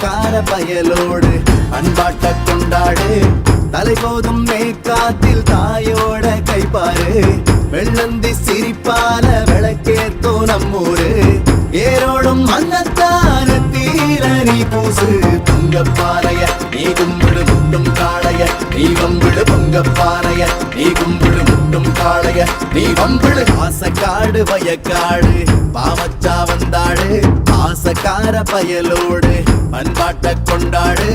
பாசக்கார பயலோடு அன்பாட்ட கொண்டாடு. தலைபோதும் மேற்காத்தில் தாயோட கைப்பாரு. வெள்ளந்தி சிரிப்பால விளக்கேத்தோ நம்மூரு. ஏரோடும் மன்னத்தான தீர நீ பூசு. பொங்கப்பானைய நீ கும்பிடு முட்டும் காளைய நீ வம்பிடு. பொங்கப்பானைய நீ கும்பிடு முட்டும் காளைய நீ வம்பிடு. ஆசக்காடு வயக்காடு பாவச்சா வந்தாடு. ஆசக்கார பயலோடு அன்பாட்ட கொண்டாடு.